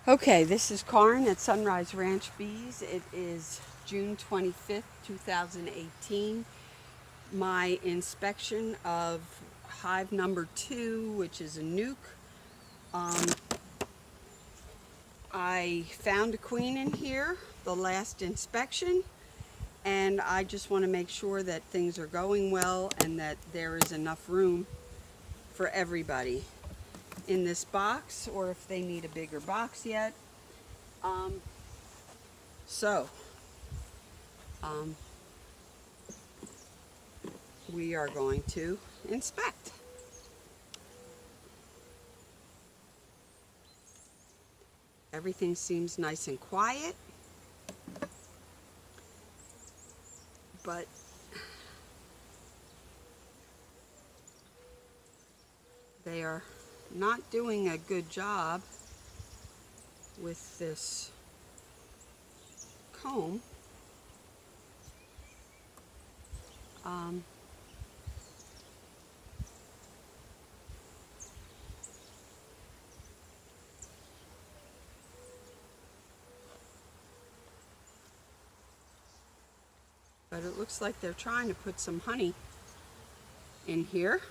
Okay, this is Karin at Sonrise Ranch Bees. It is June 25th, 2018. My inspection of hive number 2, which is a nuke. I found a queen in here, the last inspection, and I just want to make sure that things are going well and that there is enough room for everybody in this box, or if they need a bigger box yet. Um, so, um, we are going to inspect. Everything seems nice and quiet, but they are not doing a good job with this comb. Um, but it looks like they're trying to put some honey in here.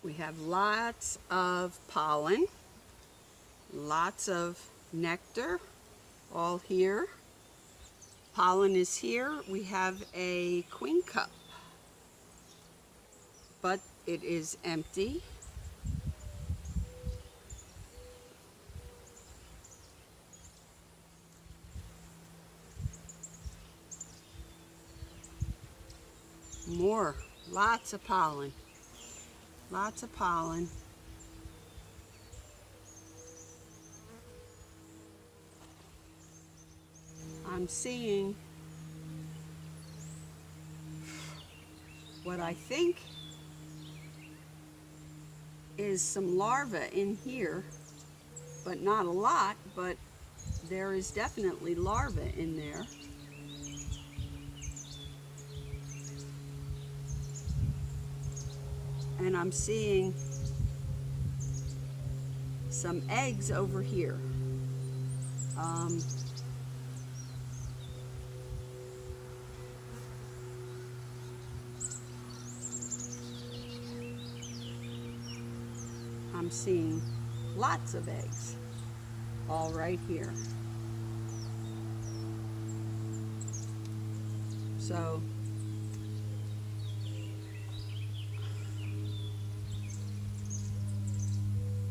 We have lots of pollen, lots of nectar, all here. Pollen is here. We have a queen cup, but it is empty. More, lots of pollen, lots of pollen. I'm seeing what I think is some larvae in here, but not a lot, but there is definitely larvae in there. And I'm seeing some eggs over here. I'm seeing lots of eggs all right here. So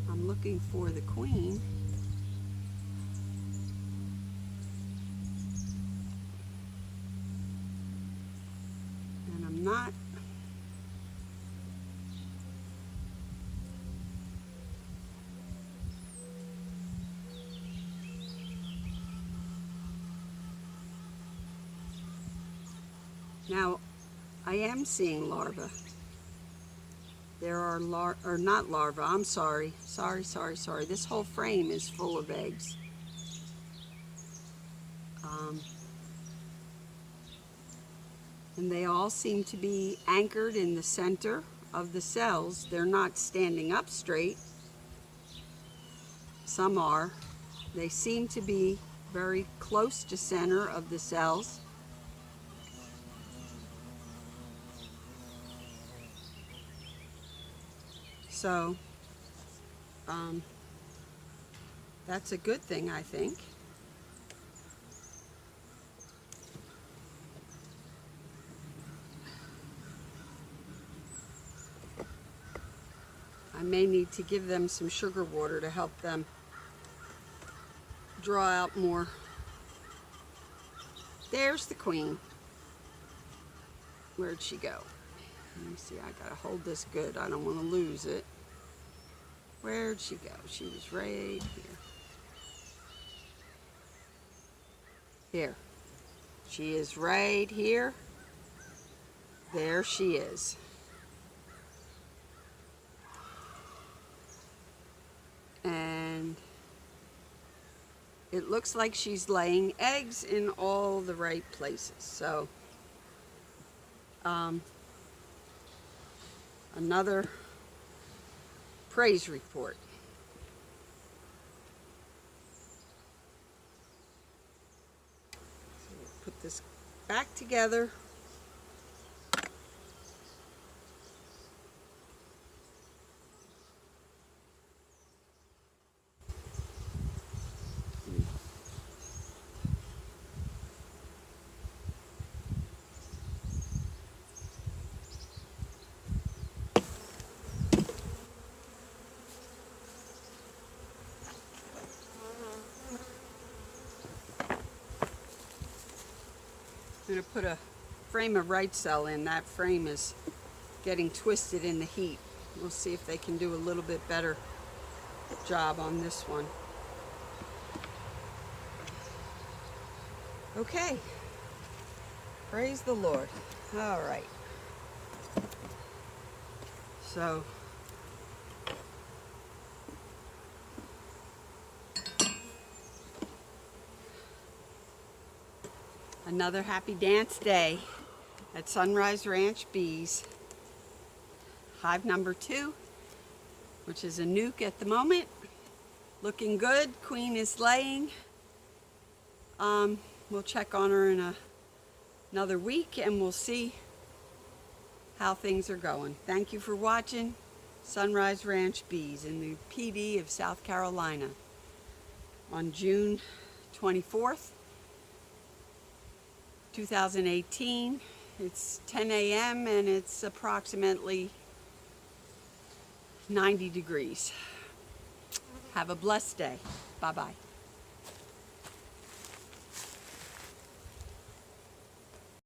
I'm looking for the queen. And I'm not now. I am seeing larvae. There are not larvae, I'm sorry. Sorry. This whole frame is full of eggs. And they all seem to be anchored in the center of the cells. They're not standing up straight. Some are. They seem to be very close to center of the cells. So that's a good thing, I think. I may need to give them some sugar water to help them draw out more. There's the queen. Where'd she go? Let me see, I gotta hold this good. I don't want to lose it. Where'd she go? She was right here. Here. She is right here. There she is. And it looks like she's laying eggs in all the right places. So another praise report. So we'll put this back together. I'm going to put a frame of right cell in. That frame is getting twisted in the heat. We'll see if they can do a little bit better job on this one. Okay. Praise the Lord. All right. So another happy dance day at Sonrise Ranch Bees. Hive number 2, which is a nuke at the moment. Looking good. Queen is laying. We'll check on her in another week and we'll see how things are going. Thank you for watching Sonrise Ranch Bees in the PD of South Carolina on June 24th, 2018. It's 10 a.m. and it's approximately 90 degrees. Have a blessed day. Bye-bye.